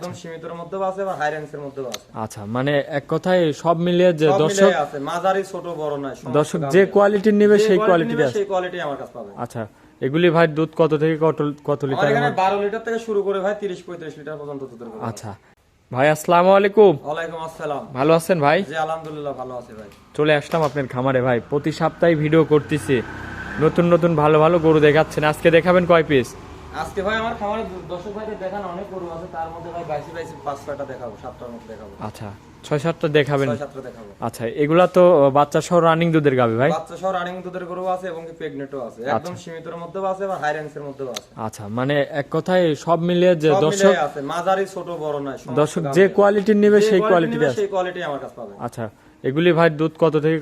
একদম সীমিতর মধ্যেও আছে বা হাই রেঞ্জের মধ্যেও আছে। আচ্ছা, মানে এক কথায় সব মিলিয়ে যে সব দর্শক মিলিয়ে আছে, মাঝারি ছোট বড় নয়, সমস্ত দর্শক গাভী যে আছে। কোয়ালিটির নেবে যে সেই quality কোয়ালিটির নেবে আছে। সেই কোয়ালিটি আমার কাছে পাবে। আচ্ছা, এগুলি ভাই দুধ কত থেকে কত আমার লিটার? এখানে 12 লিটার থেকে শুরু করে ভাই 30-35 লিটার পর্যন্ত দুধের গরু আছে। আচ্ছা ভাই, আসসালামু আলাইকুম। ওয়ালাইকুম আসসালাম। ভালো আছেন ভাই? জি আলহামদুলিল্লাহ ভালো আছি ভাই। চলে আসলাম আপনার খামারে ভাই, প্রতি সপ্তাহে ভিডিও করতেছি, নতুন নতুন ভালো ভালো গরু দেখাচ্ছেন। আজকে দেখাবেন কয় পিস? আজকে ভাই আমার খামারে দর্শক ভাইদের দেখানো অনেক গরু আছে, তার মধ্যে ভাই 22 5-6টা দেখাবো, 7টার মতো দেখাবো। আচ্ছা, 6-7টা দেখাবেন। 6-7টা দেখাবো। আচ্ছা, এগুলা তো বাচ্চা সহ রানিং দুধের গাবি ভাই? বাচ্চা সহ রানিং দুধের গরু আছে এবং কি প্রেগনেন্টও আছে, একদম সীমিতর মধ্যেও আছে বা হাই রেঞ্জের মধ্যেও আছে। আচ্ছা, মানে এক কথায় সব মিলিয়ে যে সব দর্শক মিলিয়ে আছে, মাঝারি ছোট বড় নয়, সমস্ত দর্শক গাভী যে আছে। কোয়ালিটির নেবে যে সেই quality কোয়ালিটির নেবে আছে। সেই কোয়ালিটি আমার কাছে পাবে। আচ্ছা, এগুলি ভাই দুধ কত থেকে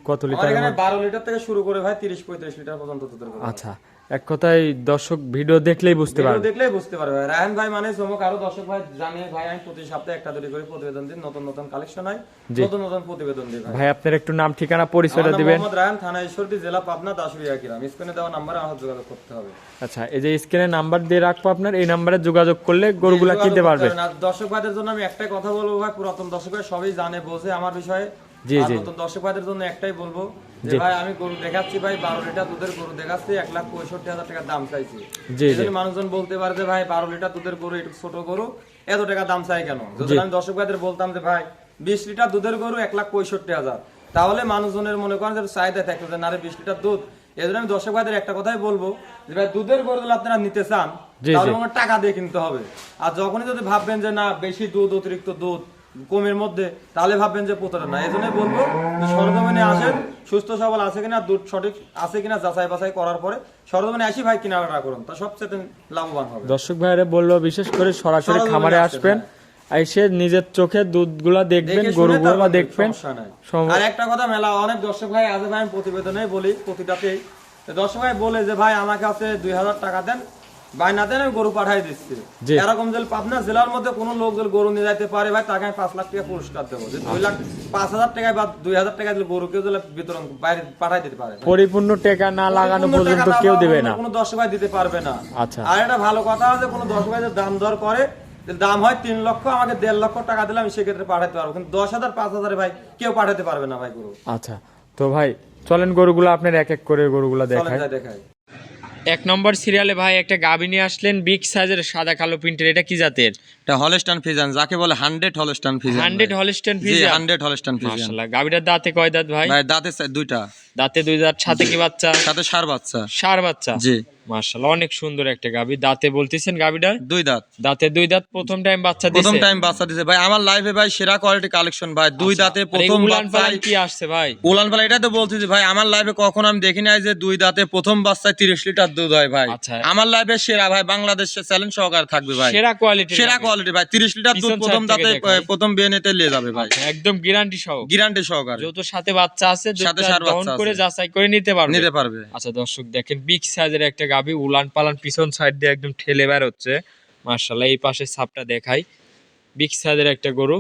কত আমার লিটার? এখানে 12 লিটার থেকে শুরু করে ভাই 30-35 লিটার পর্যন্ত দুধের গরু আছে। আচ্ছা, এক কথায় দর্শক ভিডিও দেখলেই বুঝতে ভিডিও পারবে। দেখলেই বুঝতে পারবে। রায়হান ভাই মানে চমক, আরো দর্শক ভাই জানিয়ে ভাই আমি প্রতি সপ্তাহে একটা দুটি করে প্রতিবেদন দিই, নতুন নতুন কালেকশন হয়, নতুন নতুন প্রতিবেদন দিই ভাই। ভাই আপনার একটু নাম ঠিকানা পরিচয়টা আমার নাম দিবেন। মোহাম্মদ রায়হান, থানা ঈশ্বরদী, জেলা পাবনা, দাসুরিয়া গ্রাম। স্ক্রিনে দেওয়া নম্বরে আমার যোগাযোগ করতে হবে। আচ্ছা, এই যে স্ক্রিনে নাম্বার দিয়ে রাখবো, আপনার এই নাম্বারে যোগাযোগ করলে গরুগুলা কিনতে পারবে। আর দর্শক ভাইদের জন্য আমি একটাই কথা বলবো ভাই, পুরাতন দর্শক ভাই সবই জানে বোঝে আমার বিষয়ে। জি, আর জি। নতুন দর্শক ভাইদের জন্য একটাই বলবো যে ভাই আমি গরু দেখাচ্ছি ভাই, 12 লিটার দুধের গরু দেখাচ্ছি, 1,65,000 টাকা দাম চাইছি। জি, এই জন্য মানুষজন বলতে পারে যে ভাই 12 লিটার দুধের গরু একটু ছোট গরু এত টাকা দাম চাই কেন? যদি আমি দর্শক ভাইদের বলতাম যে ভাই 20 লিটার দুধের গরু 1,65,000, তাহলে মানুষজনের মনে করেন যে চাহিদা থাকতো যে না রে 20 লিটার দুধ। এই জন্য আমি দর্শক ভাইদের একটা কথাই বলবো যে ভাই দুধের গরু যদি আপনারা নিতে চান তাহলে আমার টাকা দিয়ে কিনতে হবে। আর যখনই যদি ভাববেন যে না বেশি দুধ, অতিরিক্ত দুধ কমের মধ্যে, তাহলে ভাববেন যে প্রতারণা। এই জন্যই বলবো যে সরজমিনে আসেন, সুস্থ সবল আছে কিনা, দুধ সঠিক আছে কিনা যাচাই বাছাই করার পরে সরজমিনে আসি ভাই কেনাকাটা করুন, তা সবচেয়ে লাভবান হবে। দর্শক ভাইরা বললো বিশেষ করে সরাসরি সরজমিনে খামারে আসতে আসবেন, এসে নিজের চোখে দুধগুলা দেখবেন, দেখে শুনে গরুগুলা তারপর দেখবেন। সমস্যা নাই। আর একটা কথা, মেলা অনেক দর্শক ভাই আছে ভাই, আমি প্রতিবেদনে বলি প্রতিটাতেই, দর্শক ভাই বলে যে ভাই আমার কাছে 2,000 টাকা দেন, ভাই না দেন আমি গরু পাঠাই দিচ্ছি। এরকম যে পাবনা জেলার মধ্যে কোনো লোক যদি গরু নিয়ে যাইতে পারে ভাই, তাকে আমি 5 লাখ টাকা পুরস্কার দেবো। যে 2,05,000 টাকায় বা 2,000 টাকায় যদি গরু কেউ যদি বিতরণ বাইরে পাঠাই দিতে পারে, পরিপূর্ণ টাকা না লাগানো পর্যন্ত কেউ দেবে না। কোনো দর্শক ভাই দিতে পারবে না। আচ্ছা, আর এটা ভালো কথা আছে, কোনো দর্শক ভাই যদি দাম দর করে, দাম হয় 3 লক্ষ, আমাকে 1.5 লক্ষ টাকা দিলে আমি সেক্ষেত্রে পাঠাতে পারবো, কিন্তু 10,000 5,000 ভাই কেউ পাঠাতে পারবে না ভাই গরু। আচ্ছা, তো ভাই চলেন গরুগুলা আপনার এক এক করে গরুগুলা চলেন দেখায়। যাই দেখাই। এক নম্বর সিরিয়ালে ভাই একটা গাভী নিয়ে আসলেন, বিগ সাইজের সাদা কালো প্রিন্টের, এটা কি জাতের? এটা হলস্টাইন ফ্রিজিয়ান, যাকে বলে 100 Holstein Friesian. 100 Holstein Friesian. 100 Holstein Friesian. মাশাআল্লাহ, গাভীটার দাঁতে কয় দাঁত ভাই? ভাই দাঁতে দুইটা। দাঁতে 2 দাঁত, সাথে কি বাচ্চা? সাথে ষাঁড় বাচ্চা। ষাঁড় বাচ্চা। জি। মাশাআল্লাহ, অনেক সুন্দর একটা গাভী। দাঁতে বলতেছেন গাভীটার? 2 দাঁত। দাঁতে 2 দাঁত, প্রথম টাইম বাচ্চা দিছে। প্রথম টাইম বাচ্চা দিছে ভাই, আমার লাইফে ভাই সেরা কোয়ালিটি কালেকশন ভাই, 2 দাঁতে প্রথম বাচ্চা। কি আসছে ভাই? উলান পালা, এটা তো বলতেছি ভাই, আমার লাইফে কখনো আমি দেখি নাই যে 2 দাঁতে প্রথম বাচ্চায় 30 লিটার দুধ হয় ভাই। আচ্ছা, আমার লাইফে সেরা ভাই, বাংলাদেশের চ্যালেঞ্জ সহকারে থাকবে ভাই, সেরা কোয়ালিটি, সেরা কোয়ালিটি ভাই। 30 লিটার দুধ প্রথম দাঁতে প্রথম বিয়েনেতে নিয়ে যাবে ভাই, একদম গ্যারান্টি সহ। গ্যারান্টি সহকারে। যত সাথে বাচ্চা আছে, সাথে দুধটা ষাঁড় দহন বাচ্চা করে আছে। যাচাই করে নিতে পারবে। পারবে। আচ্ছা দর্শক দেখেন, বিগ সাইজের একটা গাভী, উলান পালান পিছন সাইড দিয়ে একদম ঠেলে বের হচ্ছে। মাশাআল্লাহ, এই পাশে ছাপটা দেখাই, বিগ সাইজের একটা গরু।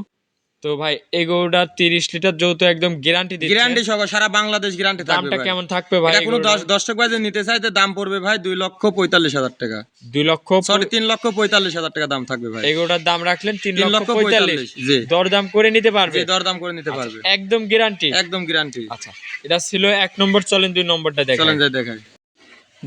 তো ভাই এই গরুটা 30 লিটার যৌথ একদম গ্যারান্টি দিচ্ছে। গ্যারান্টি সহকারে সারা বাংলাদেশ গ্যারান্টি থাকবে। দামটা ভাই কেমন থাকবে ভাই? এটা কোনো দর্শক ভাই যে নিতে চাইতে দাম পড়বে ভাই 2,45,000 টাকা। 2 লক্ষ, সরি 3,45,000 টাকা দাম থাকবে ভাই। এই গরুটার দাম রাখলেন 3,45,000। 3,45,000। জি। দরদাম করে নিতে পারবে? জি, দরদাম করে নিতে পারবে। একদম গ্যারান্টি। একদম গ্যারান্টি। আচ্ছা, এটা ছিল 1 নম্বর, চলেন 2 নম্বরটা দেখেন। চলেন যাই দেখাই।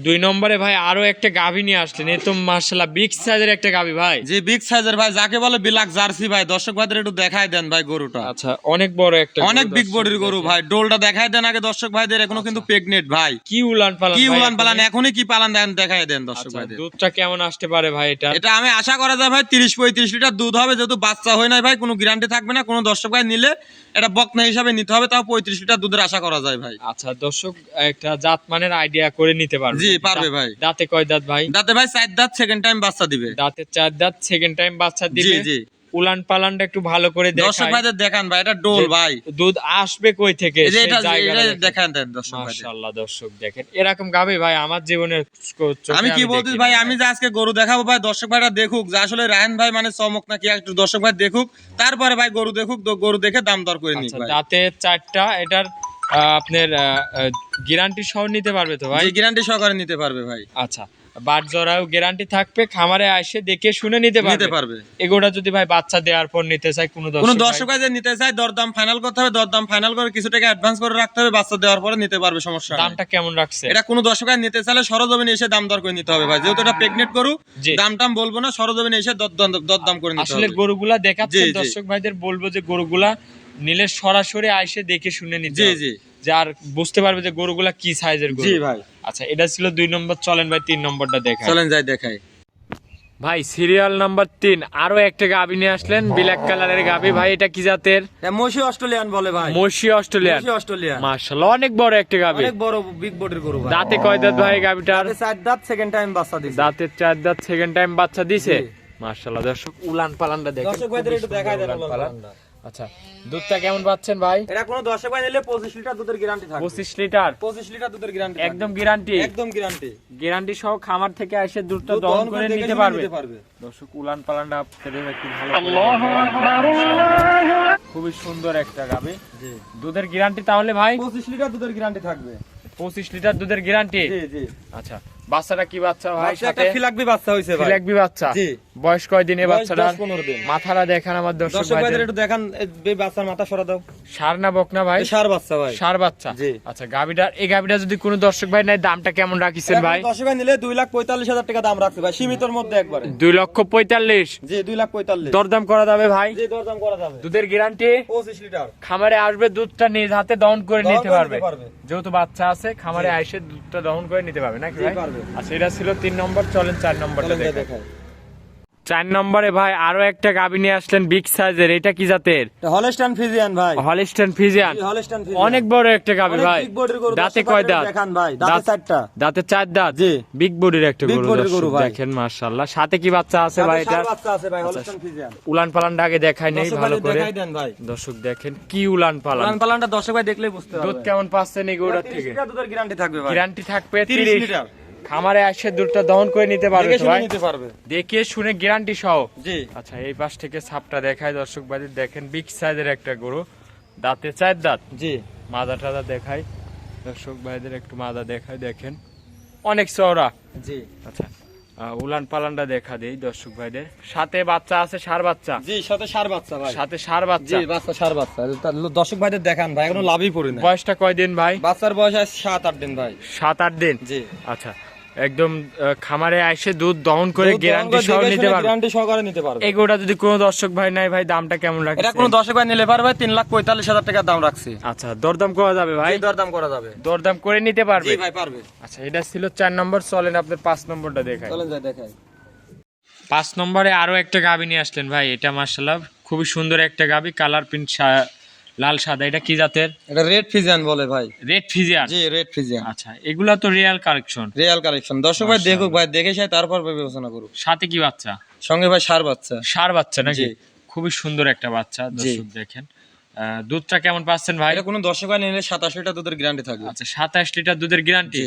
2 নম্বরে ভাই আরো একটা গাভী নিয়ে আসলেন, এ তো মাশাআল্লাহ বিগ সাইজের একটা গাভী ভাই। জি, বিগ সাইজের ভাই, যাকে বলে বিলাক জার্সি ভাই। দর্শক ভাইদের একটু দেখাই দেন ভাই গরুটা। আচ্ছা, অনেক বড় একটা, অনেক বিগ বডির গরু ভাই, ডোলটা দেখাই দেন আগে দর্শক ভাইদের। এখনো কিন্তু প্রেগনেন্ট ভাই। কি উলান পালান, কি উলান পালান, এখনই কি পালান দেন, দেখাই দেন দর্শক ভাইদের। দুধটা কেমন আসতে পারে ভাই এটা? এটা আমি আশা করা যায় ভাই 30-35 লিটার দুধ হবে, যেহেতু বাচ্চা হয় নাই ভাই, কোনো গ্যারান্টি থাকবে না। কোনো দর্শক ভাই নিলে এটা বকনা হিসাবে নিতে হবে, তাও 35 লিটার দুধের আশা করা যায় ভাই। আচ্ছা দর্শক, একটা জাত মানের আইডিয়া করে নিতে পারবে। জি, পারবে ভাই। দাঁতে কয় দাঁত ভাই? দাঁতে ভাই 4 দাঁত, সেকেন্ড টাইম বাচ্চা দিবে। দাঁতে 4 দাঁত, সেকেন্ড টাইম বাচ্চা জি দিবে। জি। উলান পালানটা একটু ভালো করে দর্শক দেখাই। ভাইদের দেখান ভাই, এটা ডোল ভাই। দুধ আসবে কই থেকে এই যে সেই এটা জায়গাটা দেখান দেন দর্শক ভাইদের। মাশাআল্লাহ দর্শক দেখেন, এরকম গাভী ভাই আমার জীবনের চোখে আমি কি বলতেছি দেখিনি ভাই, আমি যে আজকে গরু দেখাবো ভাই, দর্শক ভাইরা দেখুক যে আসলে রায়হান ভাই মানে চমক নাকি, একটু দর্শক ভাই দেখুক, তারপরে ভাই গরু দেখুক, গরু দেখে দাম দর করে নিক আচ্ছা, ভাই। দাঁতে 4টা, এটার আপনার গ্যারান্টি সহ নিতে পারবে তো ভাই? জি, গ্যারান্টি সহকারে নিতে পারবে ভাই। আচ্ছা, বাট জরায়ু গ্যারান্টি থাকবে, খামারে এসে দেখে শুনে নিতে পারবে। এগুলা যদি ভাই বাচ্চা দেওয়ার পর নিতে চায় কোনো দর্শক ভাই নিতে চায়, দরদাম ফাইনাল করতে হবে, দরদাম ফাইনাল করে কিছু টাকা অ্যাডভান্স করে রাখতে হবে, বাচ্চা দেওয়ার পরে নিতে পারবে, সমস্যা নাই। দামটা কেমন রাখছে? এটা কোনো দর্শক ভাই নিতে চাইলে সরজমিনে এসে দাম দর করে নিতে হবে ভাই, যেহেতু এটা প্রেগনেন্ট গরু, দাম টাম বলবো না, সরজমিনে এসে দরদাম করে নিতে হবে। আসলে গরুগুলা দেখাচ্ছেন দর্শক ভাইদের, বলবো যে গরুগুলা নিলে সরাসরি এসে দেখে শুনে নিতে হবে, যার বুঝতে পারবে যে গরুগুলা কি সাইজের গরু। জি ভাই। আচ্ছা, এটা ছিল 2 নম্বর। চলেন ভাই 3 নম্বরটা দেখাই। চলেন যাই দেখাই। ভাই সিরিয়াল নাম্বার 3 আরো একটা গাবি নিয়ে আসলেন, ব্ল্যাক কালারের গাবি। ভাই এটা কি জাতের? মশি অস্ট্রেলিয়ান বলে ভাই। মশি অস্ট্রেলিয়ান। মাশাআল্লাহ অনেক বড় একটা গাবি, অনেক বড় বিগ বডির গরু ভাই। দাঁতে কয় দাঁত ভাই গাবিটার? দাঁতে 4 দাঁত, সেকেন্ড টাইম বাচ্চা দিছে। দাঁতে 4 দাঁত, সেকেন্ড টাইম বাচ্চা দিছে। মাশাআল্লাহ দর্শক উলান পালানটা দেখেন, দর্শক ভাইদের একটু দেখাই দেন উলান পালানটা। আচ্ছা, দুধটা কেমন পাচ্ছেন ভাই? এটা কোনো দর্শক ভাই নিলে 25 লিটার দুধের গ্যারান্টি থাকবে। 25 লিটার? 25 লিটার দুধের গ্যারান্টি একদম গ্যারান্টি? একদম গ্যারান্টি। গ্যারান্টি সহ খামার থেকে এসে দুধটা দহন করে নিতে পারবে। দর্শক উলান পালানটা আপনাদের একটু ভালো, আল্লাহু আকবার, খুবই সুন্দর একটা গাবি। জি। দুধের গ্যারান্টি তাহলে ভাই 25 লিটার দুধের গ্যারান্টি থাকবে। 25 লিটার দুধের গ্যারান্টি? জি জি। আচ্ছা, বাচ্চাটা কি বাচ্চা ভাই? একটা ফিলাকবি বাচ্চা হইছে ভাই। ফিলাকবি বাচ্চা? জি। বয়স কয় দিনে বাচ্চাটা? 10-15 দিন। মাথাটা দেখান আমার দর্শক ভাইদের একটু দেখান, এই বাচ্চার মাথা সরা দাও। ষাঁড় না বকনা ভাই? ষাঁড় বাচ্চা ভাই। ষাঁড় বাচ্চা। জি। আচ্ছা, এই গাবিটা যদি কোনো দর্শক ভাই নেয়, দামটা কেমন রাখিছেন ভাই? দর্শক ভাই নিলে 2,45,000 টাকা দাম রাখছে ভাই, সীমিতর মধ্যে একবারে। 2,45,000? জি, 2,45,000। দরদাম করা যাবে ভাই? জি, দরদাম করা যাবে। দুধের গ্যারান্টি 25 লিটার। খামারে আসবে, দুধটা নিজ হাতে দহন করে নিতে পারবে, যেহেতু বাচ্চা আছে খামারে এসে দুধটা দহন করে নিতে পারবে নাকি ভাই? আচ্ছা, এটা ছিল 3 নম্বর। চলেন 4 নম্বরটা দেখাই। 4 নম্বরে ভাই আরো একটা গাবি নিয়ে আসলেন বিগ সাইজের, এটা কি জাতের? হলস্টাইন ফ্রিজিয়ান ভাই। Holstein Friesian? হলস্টাইন ফ্রিজিয়ান অনেক বড় একটা গাবি ভাই। দাঁতে কয় দাঁত? দেখান ভাই, দাঁতে 4টা। দাঁতে 4 দাঁত? জি। বিগ বডির একটা গরু দেখেন, মাশাআল্লাহ। সাথে কি বাচ্চা আছে ভাই? এটা বাচ্চা আছে ভাই, হলস্টাইন ফ্রিজিয়ান। উলান পালানটা আগে দেখাই নেই ভালো করে, দেখাই দেন ভাই। দর্শক দেখেন কি উলান পালান। উলান পালানটা দর্শক ভাই দেখলেই বুঝতে পারবে। দুধ কেমন পাচ্ছেন এই গরুটার থেকে? 30 লিটার দুধের গ্যারান্টি থাকবে ভাই। গ্যারান্টি থাকবে 30 লিটার। খামারে এসে দুধটা দহন করে নিতে পারবে ভাই, নিতে পারবে দেখে শুনে গ্যারান্টি সহ। জি। আচ্ছা, এই পাশ থেকে ছাপটা দেখায় দর্শক ভাই, দেখেন বিগ সাইজের একটা গরু, দাঁতে 4 দাঁত। জি। মাদা টাদা দেখাই দর্শক ভাইদের, একটু মাদা দেখাই, দেখেন অনেক চওড়া। জি। আচ্ছা, উলান পালানটা দেখা দেই দর্শক ভাইদের। সাথে বাচ্চা আছে, ষাঁড় বাচ্চা? জি, সাথে ষাঁড় বাচ্চা ভাই। সাথে ষাঁড় বাচ্চা? জি, বাচ্চা ষাঁড় বাচ্চা। দর্শক ভাইদের দেখান ভাই, এখনো লাভই পড়ে না। বয়সটা কয় দিন ভাই? বাচ্চার বয়স আছে 7-8 দিন ভাই। 7-8 দিন? জি। আচ্ছা, একদম খামারে এসে দুধ দহন করে গ্যারান্টি সহ নিতে পারবে, গ্যারান্টি সহকারে নিতে পারবে। এগুলা যদি কোনো দর্শক ভাই নাই ভাই, দামটা কেমন রাখছে? এটা কোনো দর্শক ভাই নিলে পারবে 3,45,000 টাকা দাম রাখছি। আচ্ছা, দরদাম করা যাবে ভাই? দরদাম করা যাবে। দরদাম করে নিতে পারবে? জি ভাই, পারবে। আচ্ছা, এটা ছিল 4 নম্বর। চলেন আপনার 5 নম্বরটা দেখাই। চলেন যাই দেখাই। 5 নম্বরে আরো একটা গাবি নিয়ে আসলেন ভাই, এটা মাশাআল্লাহ খুবই সুন্দর একটা গাবি, কালার প্রিন্ট লাল সাদা। এটা কি জাতের? এটা রেড ফিজিয়ান বলে ভাই। Red Friesian? জি, রেড ফিজিয়ান। আচ্ছা, এগুলা তো রিয়েল কালেকশন? Real collection. দর্শক ভাই দেখুক ভাই, দেখে সেই তারপর বিবেচনা করুক। সাথে কি বাচ্চা? সঙ্গে ভাই ষাঁড় বাচ্চা। ষাঁড় বাচ্চা নাকি? খুবই সুন্দর একটা বাচ্চা দর্শক দেখেন। দুধটা কেমন পাচ্ছেন ভাই? এটা কোনো দর্শক ভাই নিলে 27 লিটার দুধের গ্যারান্টি থাকবে। আচ্ছা, 27 লিটার দুধের গ্যারান্টি।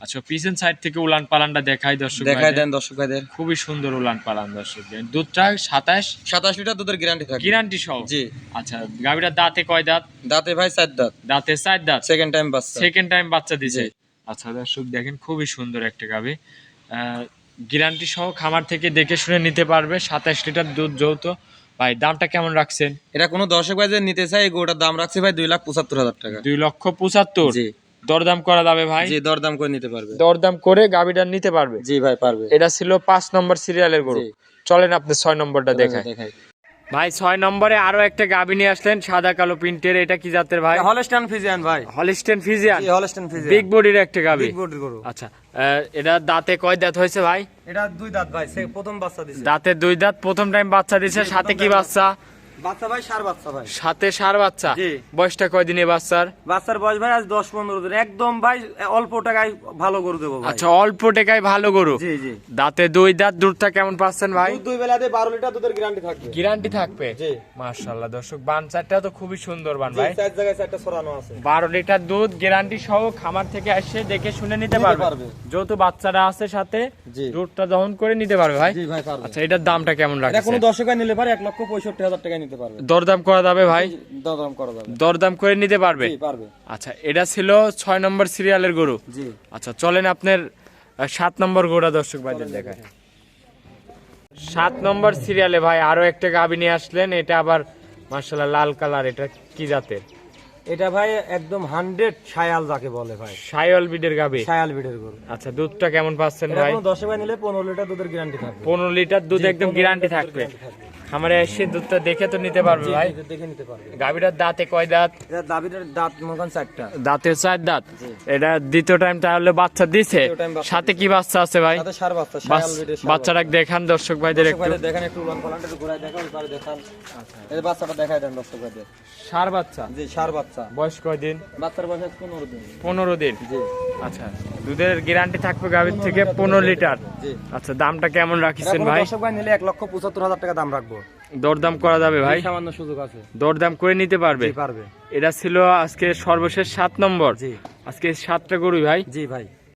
আচ্ছা, পিছন সাইড থেকে উলান পালানটা দেখাই দর্শক, দেখাই দেন দর্শক ভাইদের। খুবই সুন্দর উলান পালান দর্শক দেন। দুধটা 27 লিটার দুধের গ্যারান্টি থাকবে, গ্যারান্টি সহ? জি। আচ্ছা, গাবিটার দাঁতে কয় দাঁত? দাঁতে ভাই 4 দাঁত। দাঁতে 4 দাঁত? সেকেন্ড টাইম বাচ্চা। সেকেন্ড টাইম বাচ্চা দিছে। আচ্ছা দর্শক দেখেন, খুবই সুন্দর একটা গাবি, গ্যারান্টি সহ খামার থেকে দেখে শুনে নিতে পারবে। 27 লিটার দুধ যৌথ। ভাই দামটা কেমন রাখছেন? এটা কোনো দর্শক ভাই যে নিতে চাই, গোটার দাম রাখছি ভাই 2,75,000 টাকা। 2,75,000? জি। দরদাম করা যাবে ভাই? জি, দরদাম করে নিতে পারবে। দরদাম করে গাবিটা নিতে পারবে? জি ভাই, পারবে। এটা ছিল 5 নম্বর সিরিয়ালের গরু। চলেন আপনি 6 নম্বরটা দেখাই। ভাই 6 নম্বরে আরো একটা গাবি নিয়ে আসলেন, সাদা কালো প্রিন্টের, এটা কি জাতের ভাই? হলস্টাইন ফিজিয়ান ভাই। Holstein Friesian? জি, হলস্টাইন ফিজিয়ান। বিগ বডির একটা গাবি? বিগ বডির গরু। আচ্ছা, এটা দাঁতে কয় দাঁত হয়েছে ভাই? এটা 2 দাঁত ভাই, প্রথম বাচ্চা দিছে। দাঁতে 2 দাঁত, প্রথম টাইম বাচ্চা দিছে। সাথে কি বাচ্চা? বাচ্চা ভাই ষাঁড় বাচ্চা ভাই। সাথে ষাঁড় বাচ্চা? জি। বয়সটা কয় দিনে বাচ্চার? বাচ্চার বয়স ভাই আজ 10-15 দিন। একদম ভাই অল্প টাকায় ভালো গরু দেবো ভাই। আচ্ছা, অল্প টাকায় ভালো গরু? জি জি। দাঁতে 2 দাঁত, দুধটা কেমন পাচ্ছেন ভাই? দুধ 2 বেলাতে 12 লিটার দুধের গ্যারান্টি থাকবে। গ্যারান্টি থাকবে? জি। মাশাআল্লাহ দর্শক, বান চারটা তো খুবই সুন্দর বান ভাই। 4 জায়গায় 4টা ছড়ানো আছে। 12 লিটার দুধ গ্যারান্টি সহ খামার থেকে এসে দেখে শুনে নিতে পারবে, যেহেতু বাচ্চারা আছে সাথে, দুধটা দহন করে নিতে পারবে ভাই। জি ভাই, পারবে। আচ্ছা, এটার দামটা কেমন রাখছেন? এটা কোনো দর্শক নিলে পারে 1,65,000 টাকা নিতে পারবে। দরদাম করা যাবে ভাই? দরদাম করা যাবে। দরদাম করে নিতে পারবে? জি, পারবে। আচ্ছা, এটা ছিল 6 নম্বর সিরিয়ালের গরু। জি। আচ্ছা, চলেন আপনার আর 7 নম্বর গরুটা দর্শক ভাইদের দেখায়। 7 নম্বর সিরিয়ালে ভাই আরো একটা গাভী নিয়ে আসলেন, এটা আবার মাশাআল্লাহ লাল কালার, এটা কি জাতের? এটা ভাই একদম 100 শায়াল যাকে বলে ভাই, সাইওয়াল বিডের গাভী। শায়াল বিটের গরু। আচ্ছা, দুধটা কেমন পাচ্ছেন এটা ভাই? কোনো 10 ভাই নিলে 15 লিটার দুধের গ্যারান্টি থাকবে। 15 লিটার দুধ একদম গ্যারান্টি থাকবে। আমারে এসে দুধটা দেখে তো নিতে পারবে ভাই? দেখে নিতে পারবে। গাভীটার দাঁতে কয় দাঁত? এটা দাবিটার দাঁত মনে 4টা। দাঁতে 4 দাঁত। এটা দ্বিতীয় টাইম তাহলে বাচ্চা দিছে? দ্বিতীয় time বাচ্চা সাথে কি বাচ্চা আছে ভাই? সাথে সার বাচ্চা, শায়াল বিটের সার বাচ্চাটা দেখান দর্শক ভাইদের একটু। বাচ্চা। দেখেন একটু উলান পালানটা একটু ঘুরায় দেখান, এবারে দেখান। আচ্ছা, এই বাচ্চাটা দেখায় দেন দর্শক ভাইদের। সার বাচ্চা? জি, সার বাচ্চা। বয়স কয় দিন? বাচ্চার বয়স 15 দিন। 15 দিন। জি আচ্ছা, দুধের গ্যারান্টি থাকবে গাভীর থেকে 15 লিটার। জি। আচ্ছা, দামটা কেমন রাখিছেন এখন ভাই? দর্শক ভাই নিলে 1,75,000 টাকা দাম রাখবো। দরদাম করা যাবে ভাই? সামান্য সুযোগ আছে। দরদাম করে নিতে পারবে? জি পারবে। এটা ছিল আজকে সর্বশেষ 7 নম্বর। জি আজকে 7টা গরু ভাই। জি ভাই।